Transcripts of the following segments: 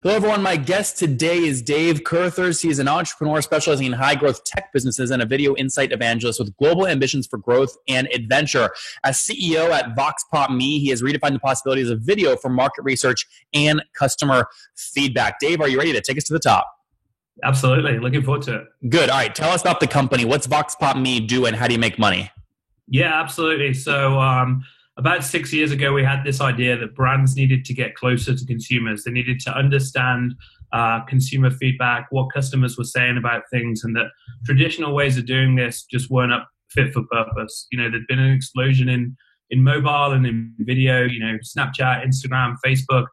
Hello, everyone. My guest today is Dave Carruthers. He is an entrepreneur specializing in high-growth tech businesses and a video insight evangelist with global ambitions for growth and adventure. As CEO at Voxpopme, he has redefined the possibilities of video for market research and customer feedback. Dave, are you ready to take us to the top? Absolutely. Looking forward to it. Good. All right. Tell us about the company. What's Voxpopme do, and how do you make money? Yeah, absolutely. So about 6 years ago, we had this idea that brands needed to get closer to consumers. They needed to understand consumer feedback, what customers were saying about things, and that traditional ways of doing this just weren't fit for purpose. You know, there'd been an explosion in mobile and in video, Snapchat, Instagram, Facebook,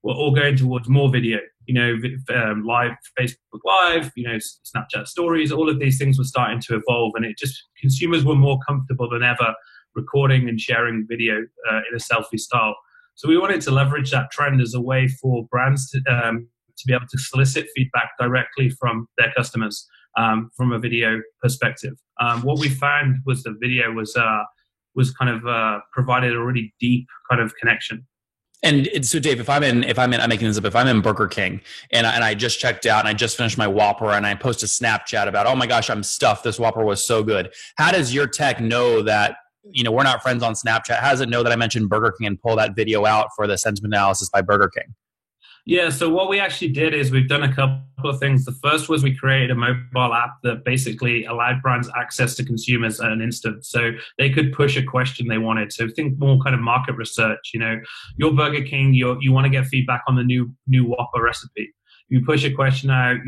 were all going towards more video, live Facebook Live, Snapchat stories, all of these things were starting to evolve, and consumers were more comfortable than ever recording and sharing video in a selfie style. So we wanted to leverage that trend as a way for brands to be able to solicit feedback directly from their customers from a video perspective. What we found was the video was kind of provided a really deep kind of connection. And so, Dave, I'm making this up. If I'm in Burger King and I just checked out and I just finished my Whopper and I post a Snapchat about, oh my gosh, I'm stuffed. This Whopper was so good. How does your tech know that, we're not friends on Snapchat? How does it know that I mentioned Burger King and pull that video out for the sentiment analysis by Burger King? Yeah, so what we actually did is we've done a couple of things. The first was we created a mobile app that basically allowed brands access to consumers at an instant. So they could push a question they wanted. So think more kind of market research. Your Burger King, you want to get feedback on the new Whopper recipe. You push a question out,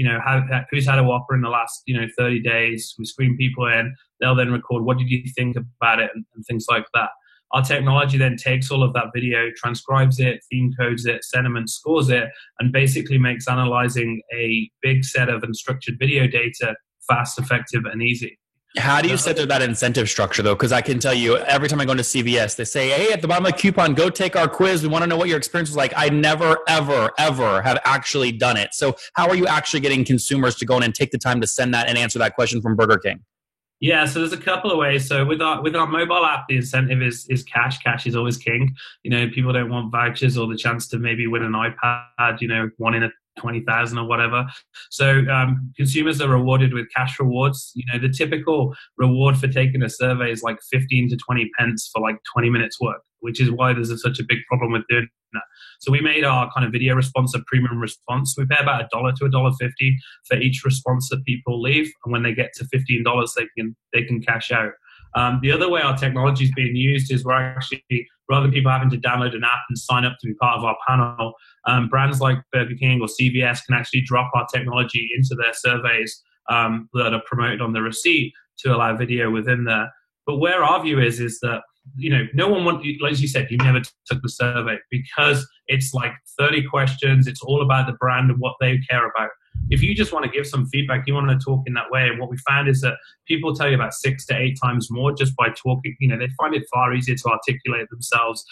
who's had a Whopper in the last, 30 days. We screen people in. They'll then record, what did you think about it, and things like that. Our technology then takes all of that video, transcribes it, theme codes it, sentiment scores it, and basically makes analyzing a big set of unstructured video data fast, effective, and easy. How do you set that incentive structure, though? Because I can tell you, every time I go into CVS, they say, hey, at the bottom of the coupon, go take our quiz. We want to know what your experience was like. I never, ever, ever have actually done it. So how are you actually getting consumers to go in and take the time to send that and answer that question from Burger King? Yeah, so there's a couple of ways. So with our mobile app, the incentive is cash. Cash is always king. People don't want vouchers or the chance to maybe win an iPad, one in a 20,000 or whatever. So consumers are rewarded with cash rewards. The typical reward for taking a survey is like 15 to 20 pence for like 20 minutes work, which is why there's such a big problem with doing that. So we made our kind of video response a premium response. We pay about $1 to $1.50 for each response that people leave, and when they get to $15, they can cash out. The other way our technology is being used is we're actually, rather than people having to download an app and sign up to be part of our panel, brands like Burger King or CVS can actually drop our technology into their surveys that are promoted on the receipt to allow video within there. But where our view is that, no one wants, like you said, you never took the survey because it's like 30 questions. It's all about the brand and what they care about. If you just want to give some feedback, you want to talk in that way. And what we found is that people tell you about 6 to 8 times more just by talking. They find it far easier to articulate themselves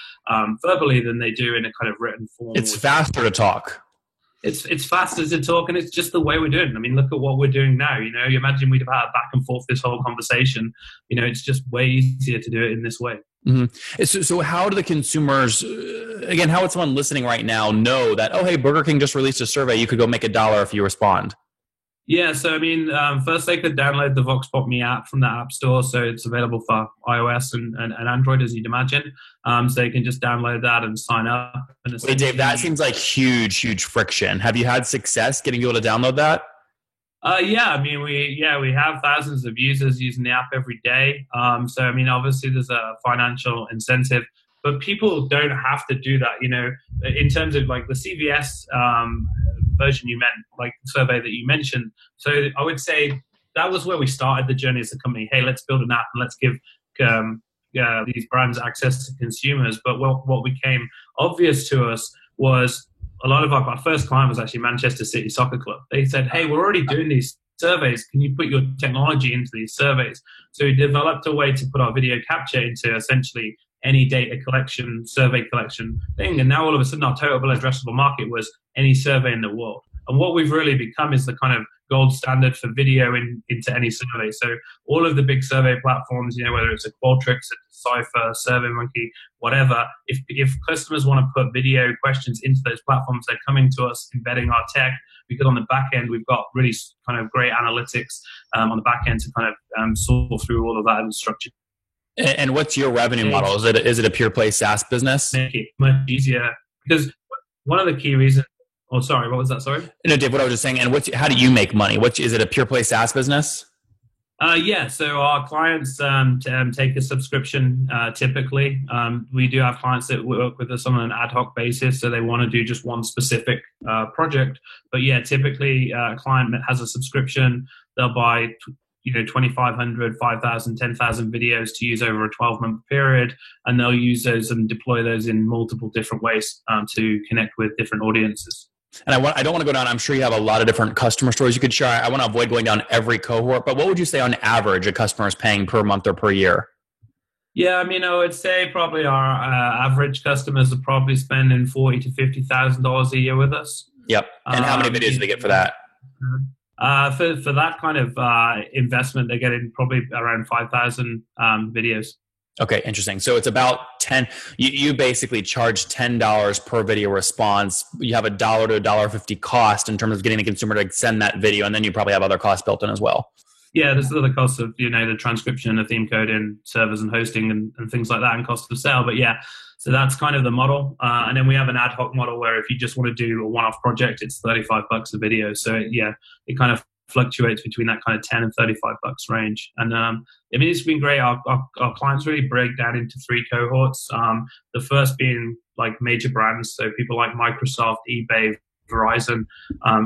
verbally than they do in a kind of written form. It's faster to talk. It's faster to talk, and it's just the way we're doing it. I mean, look at what we're doing now. You imagine we'd have had back and forth this whole conversation. It's just way easier to do it in this way. Mm-hmm. So how do the consumers, again, how would someone listening right now know that, oh, hey, Burger King just released a survey, you could go make $1 if you respond? Yeah, so I mean, first they could download the Voxpopme app from the App Store, so it's available for iOS and Android, as you'd imagine. So they can just download that and sign up. Wait, Dave, that seems like huge friction. Have you had success getting people to download that? Yeah, I mean, we have thousands of users using the app every day. So I mean, obviously there's a financial incentive, but people don't have to do that. In terms of like the CVS version survey that you mentioned. So I would say that was where we started the journey as a company. Hey, let's build an app and let's give these brands access to consumers. But what became obvious to us was a lot of our first client was actually Manchester City Soccer Club. They said, hey, we're already doing these surveys. Can you put your technology into these surveys? So we developed a way to put our video capture into essentially any data collection, survey collection thing. And now all of a sudden our total addressable market was any survey in the world. And what we've really become is the kind of gold standard for video into any survey. So all of the big survey platforms, whether it's a Qualtrics, a Decipher, SurveyMonkey, whatever, if customers want to put video questions into those platforms, they're coming to us, embedding our tech, because on the back end, we've got really kind of great analytics on the back end to kind of sort through all of that and structure. And what's your revenue model? Is it a pure play SaaS business? Make it much easier, because one of the key reasons. Oh, sorry, what was that? Sorry. No, Dave. What I was just saying. And how do you make money? Is it a pure play SaaS business? Yeah, so our clients take a subscription typically. We do have clients that work with us on an ad hoc basis, so they want to do just one specific project. But yeah, typically a client has a subscription. They'll buy 2,500, 5,000, 10,000 videos to use over a 12-month period, and they'll use those and deploy those in multiple different ways to connect with different audiences. And I don't want to go down. I'm sure you have a lot of different customer stories you could share. I want to avoid going down every cohort, but what would you say on average a customer is paying per month or per year? Yeah, I would say probably our average customers are probably spending $40,000 to $50,000 a year with us. Yep. And how many videos do they get for that? For that kind of investment, they're getting probably around 5,000 videos. Okay, interesting. So it's about 10. You basically charge $10 per video response. You have $1 to $1.50 cost in terms of getting the consumer to send that video, and then you probably have other costs built in as well. Yeah, there's other costs of the transcription, the theme code, and servers and hosting and things like that, and cost of sale. But yeah, so that's kind of the model. And then we have an ad hoc model where if you just want to do a one-off project, it's $35 a video. So it kind of fluctuates between that kind of $10 and $35 range. And it's been great. Our clients really break down into three cohorts. The first being like major brands, so people like Microsoft, eBay, Verizon,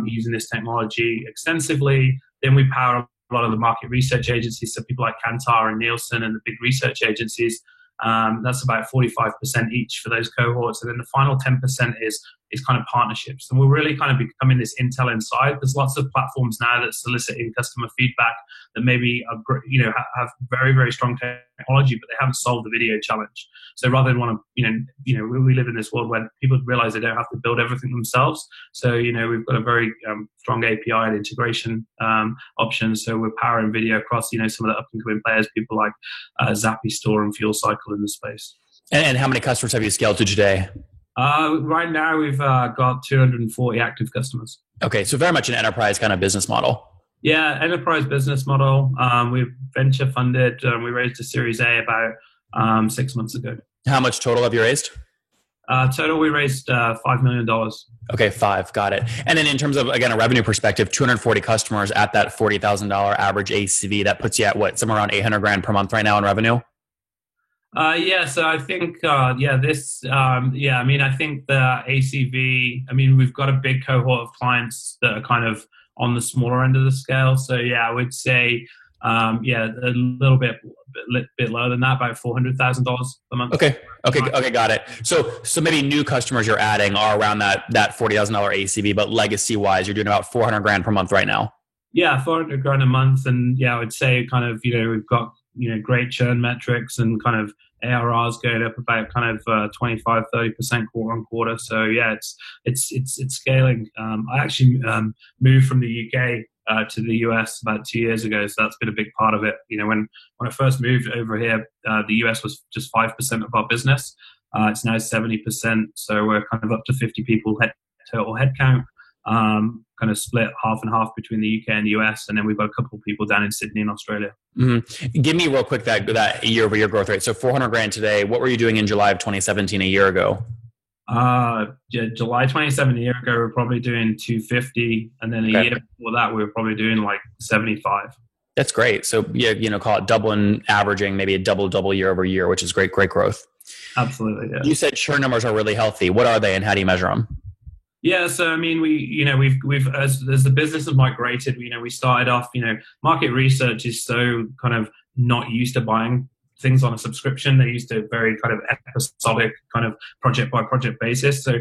using this technology extensively. Then we power a lot of the market research agencies, so people like Kantar and Nielsen and the big research agencies. That's about 45% each for those cohorts. And then the final 10% is kind of partnerships. And we're really kind of becoming this Intel Inside. There's lots of platforms now that solicit in customer feedback that maybe are, have very, very strong technology, but they haven't solved the video challenge. So rather than want to, we live in this world where people realize they don't have to build everything themselves. So, we've got a very strong API and integration options. So we're powering video across, some of the up and coming players, people like Zappy Store and Fuel Cycle in the space. And how many customers have you scaled to today? Right now, we've got 240 active customers. Okay, so very much an enterprise kind of business model. Yeah, enterprise business model. We've venture funded. We raised a Series A about 6 months ago. How much total have you raised? Total, we raised $5 million. Okay, 5. Got it. And then in terms of, again, a revenue perspective, 240 customers at that $40,000 average ACV, that puts you at what, somewhere around $800,000 per month right now in revenue? So I think, I think the ACV, we've got a big cohort of clients that are kind of on the smaller end of the scale. So I would say, a little bit lower than that, about $400,000 a month. Okay, got it. So maybe new customers you're adding are around that $40,000 ACV, but legacy wise, you're doing about $400,000 per month right now. Yeah, $400,000 a month, and I would say kind of we've got great churn metrics and kind of ARRs going up about kind of 25-30% quarter on quarter. So it's scaling. I actually moved from the UK to the US about 2 years ago, so that's been a big part of it. When I first moved over here, the US was just 5% of our business. It's now 70%, so we're kind of up to 50 people total headcount. Kind of split half and half between the UK and the US, and then we've got a couple of people down in Sydney in Australia. Mm-hmm. Give me real quick that year-over-year growth rate. So $400,000 today. What were you doing in July of 2017 a year ago? July 2017 a year ago, we were probably doing 250, and then a year before that, we were probably doing like 75. That's great. So call it doubling, averaging maybe a double year over year, which is great growth. Absolutely. Yeah. You said churn numbers are really healthy. What are they, and how do you measure them? Yeah, so we've as the business has migrated, we started off, market research is so kind of not used to buying things on a subscription. They're used to very kind of episodic kind of project by project basis. So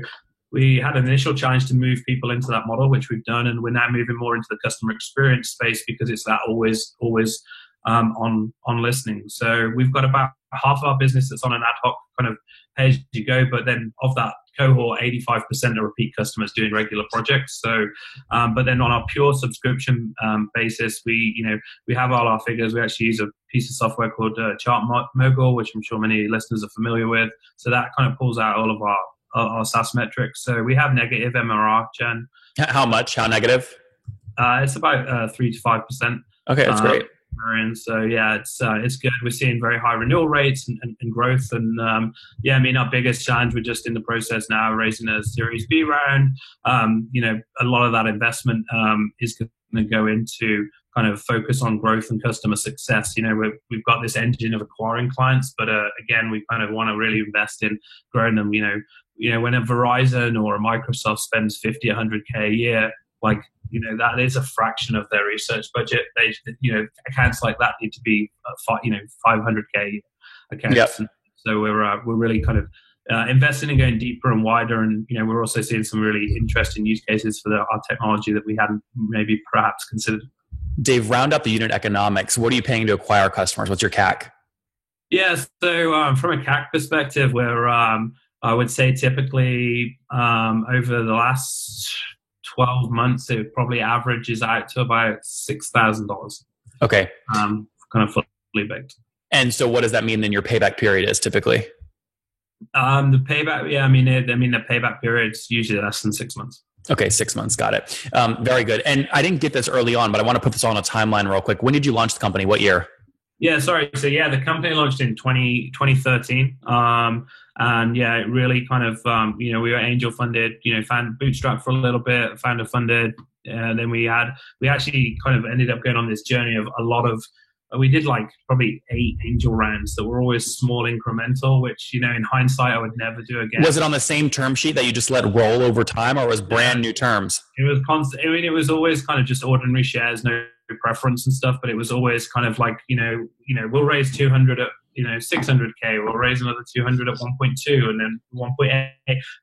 we had an initial challenge to move people into that model, which we've done, and we're now moving more into the customer experience space because it's that always on listening. So we've got about half of our business that's on an ad hoc kind of pay as you go, but then of that cohort, 85% are repeat customers doing regular projects. So, but then on our pure subscription basis, we have all our figures. We actually use a piece of software called Chart Mogul, which I'm sure many listeners are familiar with. So that kind of pulls out all of our SaaS metrics. So we have negative MRR, Jen. How much? How negative? It's about 3 to 5%. Okay, that's great. And so yeah, it's good. We're seeing very high renewal rates and growth. And yeah, I mean, our biggest challenge, we're just in the process now of raising a Series B round. A lot of that investment is going to go into kind of focus on growth and customer success. We've got this engine of acquiring clients, but again, we kind of want to really invest in growing them. When a Verizon or a Microsoft spends 50, 100K a year, that is a fraction of their research budget. Accounts like that need to be 500K accounts. Yep. So we're really kind of investing in going deeper and wider, and we're also seeing some really interesting use cases for our technology that we hadn't maybe perhaps considered. Dave, round up the unit economics. What are you paying to acquire customers? What's your CAC? Yeah, so from a CAC perspective, we're I would say typically over the last 12 months, it probably averages out to about $6,000. Okay. Kind of fully baked. And so what does that mean then your payback period is typically? The payback, the payback period's usually less than 6 months. Okay, 6 months. Got it. Very good. And I didn't get this early on, but I want to put this on a timeline real quick. When did you launch the company? What year? Yeah, sorry. So yeah, the company launched in 2013. And yeah, it really kind of, we were angel funded, found bootstrap for a little bit, founder funded. Then we actually kind of ended up going on this journey of we did probably 8 angel rounds that were always small incremental, which, in hindsight, I would never do again. Was it on the same term sheet that you just let roll over time, or was brand new terms? It was constant. I mean, it was always kind of just ordinary shares, no preference and stuff, but it was always kind of we'll raise 200 at 600K, we'll raise another 200 at 1.2 and then 1.8,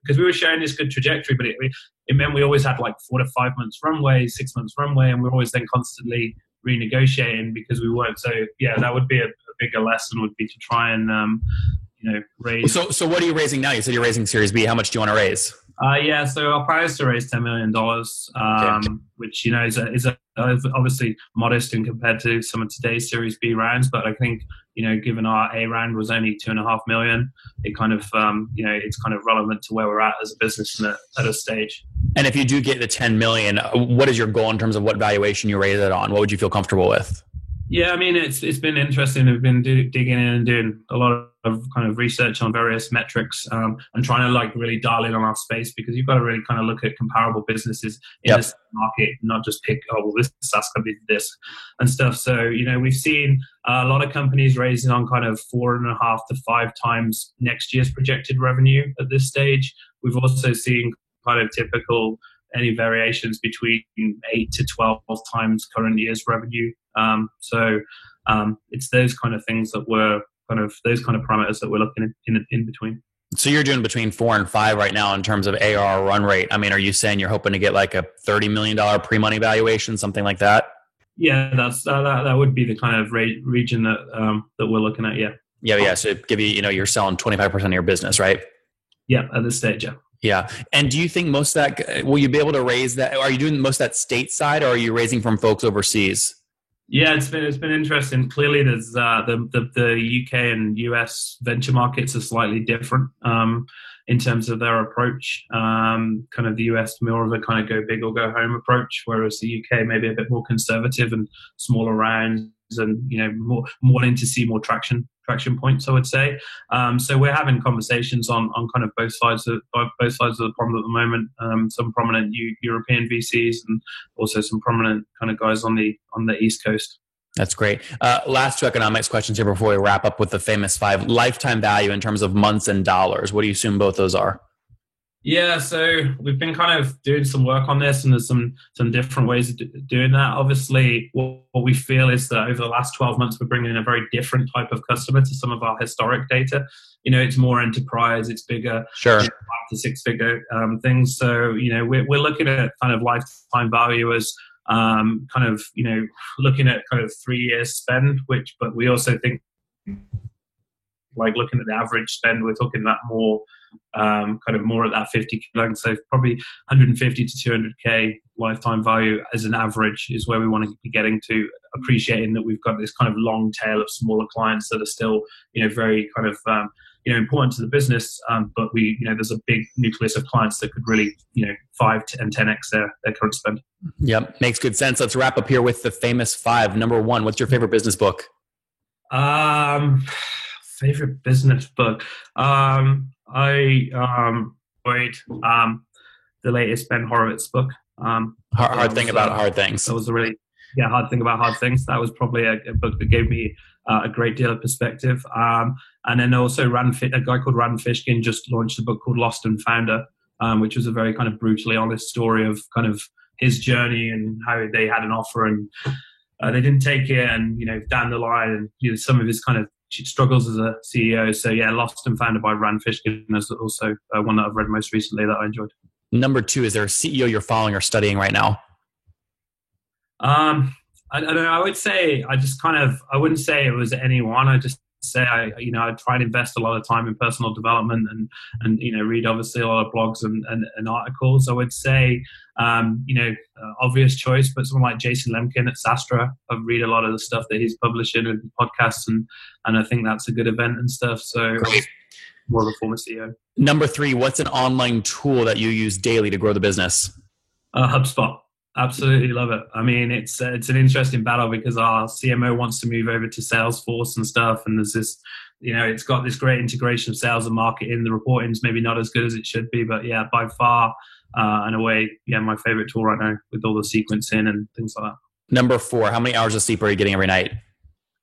because we were showing this good trajectory, but it meant we always had 4 to 5 months runway, 6 months runway, and we're always then constantly renegotiating because we weren't. So yeah, that would be a bigger lesson, would be to try and raise. So what are you raising now? You said you're raising Series B. How much do you want to raise? Yeah, so our plan is to raise $10 million, which is obviously modest in compared to some of today's Series B rounds. But I think given our A round was only $2.5 million, it kind of it's kind of relevant to where we're at as a business at a stage. And if you do get the 10 million, what is your goal in terms of what valuation you raise it on? What would you feel comfortable with? Yeah, I mean, it's been interesting. We've been digging in and doing a lot of kind of research on various metrics and trying to really dial in on our space, because you've got to really kind of look at comparable businesses in this market, not just pick, this SaaS company did this and stuff. So, we've seen a lot of companies raising on kind of 4.5 to 5 times next year's projected revenue at this stage. We've also seen kind of typical any variations between 8 to 12 times current year's revenue. So it's those kind of things that we're those kind of parameters that we're looking in between. So you're doing between 4 and 5 right now in terms of ARR run rate. I mean, are you saying you're hoping to get a $30 million pre-money valuation, something like that? Yeah, that would be the kind of region that we're looking at. Yeah. Yeah. So give you're selling 25% of your business, right? Yeah, at this stage, yeah. Yeah. And do you think most of that, will you be able to raise that? Are you doing most of that stateside, or are you raising from folks overseas? Yeah, it's been interesting. Clearly, there's the UK and US venture markets are slightly different in terms of their approach. Kind of the US more of a kind of go big or go home approach, whereas the UK maybe a bit more conservative and smaller rounds, and more wanting to see more traction points, I would say. So we're having conversations on kind of both sides of the problem at the moment. Some prominent European VCs and also some prominent kind of guys on the East Coast. That's great. Last 2 economics questions here before we wrap up with the famous 5. Lifetime value in terms of months and dollars. What do you assume both those are? Yeah, so we've been kind of doing some work on this, and there's some different ways of doing that. Obviously, what we feel is that over the last 12 months, we're bringing in a very different type of customer to some of our historic data. It's more enterprise, it's bigger, sure, 5 to 6 figure things. So, we're looking at kind of lifetime value as kind of, looking at kind of 3 years spend, but we also think looking at the average spend, we're talking that more kind of more at that 50K, so probably 150 to 200K lifetime value as an average is where we want to be getting to, appreciating that we've got this kind of long tail of smaller clients that are still, very kind of, important to the business. But there's a big nucleus of clients that could really, 5 and 10x their current spend. Yep. Makes good sense. Let's wrap up here with the famous 5. Number 1, what's your favorite business book? Favorite business book. I enjoyed the latest Ben Horowitz book. Hard Thing About Hard Things. That was a really Hard Thing About Hard Things. That was probably a book that gave me a great deal of perspective. And then also a guy called Rand Fishkin just launched a book called Lost and Founder, which was a very kind of brutally honest story of kind of his journey and how they had an offer and they didn't take it, and down the line, and some of his kind of struggles as a CEO. So Lost and Founder by Rand Fishkin is also one that I've read most recently that I enjoyed. Number 2, is there a CEO you're following or studying right now? I don't know. I would say I wouldn't say it was anyone. I just say I try and invest a lot of time in personal development and read obviously a lot of blogs and articles. I would say obvious choice, but someone like Jason Lemkin at Sastra. I read a lot of the stuff that he's publishing and podcasts, and I think that's a good event and stuff. So more of a former CEO. Number 3, what's an online tool that you use daily to grow the business? HubSpot. Absolutely love it. I mean, it's an interesting battle because our CMO wants to move over to Salesforce and stuff, and there's this, it's got this great integration of sales and marketing. The reporting's maybe not as good as it should be, but by far and away, my favorite tool right now with all the sequencing and things like that. Number 4, how many hours of sleep are you getting every night?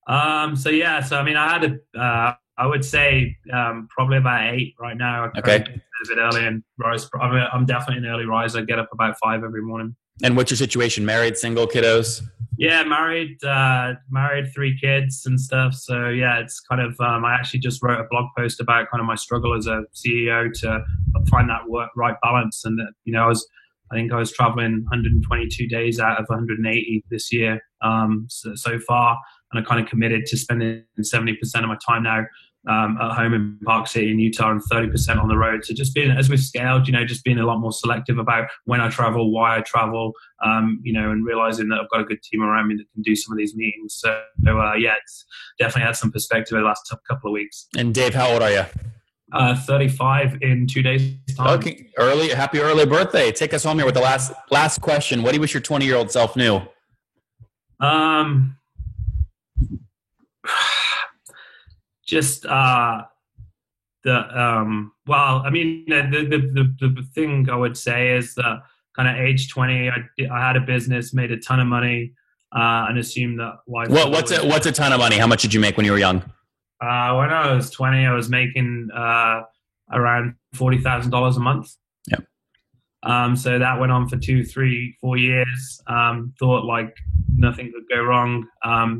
So I mean, I would say probably about 8 right now. Okay. A bit early and rise. I'm definitely an early riser. I get up about 5 every morning. And what's your situation? Married, single, kiddos? Yeah, married, 3 kids and stuff. So it's kind of, I actually just wrote a blog post about kind of my struggle as a CEO to find that right balance. And, I think I was traveling 122 days out of 180 this year so far. And I kind of committed to spending 70% of my time now at home in Park City in Utah and 30% on the road. So just being, as we've scaled, just being a lot more selective about when I travel, why I travel, and realizing that I've got a good team around me that can do some of these meetings. So it's definitely had some perspective in the last couple of weeks. And Dave, how old are you? 35 in 2 days' time. Okay, happy early birthday. Take us home here with the last question. What do you wish your 20-year-old self knew? Just the thing I would say is that kind of age 20, I had a business, made a ton of money, and assumed that life. What's a ton of money? How much did you make when you were young? When I was 20, I was making around $40,000 a month. Yep. So that went on for 2, 3, 4 years. Thought like nothing could go wrong.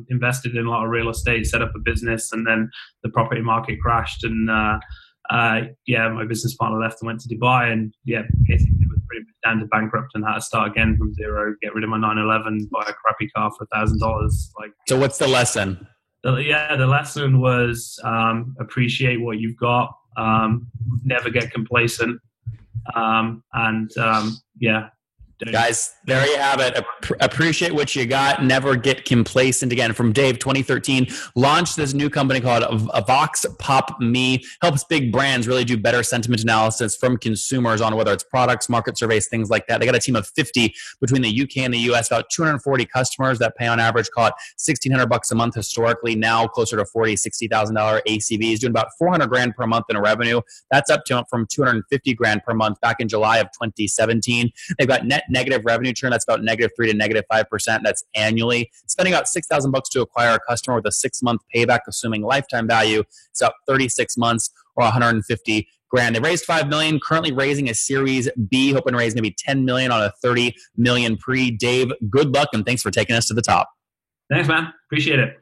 Invested in a lot of real estate, set up a business, and then the property market crashed. And my business partner left and went to Dubai. And basically it was pretty much down to bankrupt and had to start again from zero. Get rid of my 911, buy a crappy car for $1,000. So what's the lesson? The lesson was appreciate what you've got. Never get complacent. Guys, there you have it. Appreciate what you got. Never get complacent. Again, from Dave, 2013, launched this new company called Voxpopme. Helps big brands really do better sentiment analysis from consumers on whether it's products, market surveys, things like that. They got a team of 50 between the UK and the US, about 240 customers that pay on average, call it $1,600 a month historically, now closer to $40,000, $60,000 ACVs, doing about 400 grand per month in revenue. That's up from 250 grand per month back in July of 2017. They've got net negative revenue churn. That's about -3 to -5%. That's annually. Spending about $6,000 to acquire a customer with a 6-month payback, assuming lifetime value. It's about 36 months or 150 grand. They raised $5 million, currently raising a Series B, hoping to raise maybe $10 million on a $30 million pre. Dave, good luck and thanks for taking us to the top. Thanks, man. Appreciate it.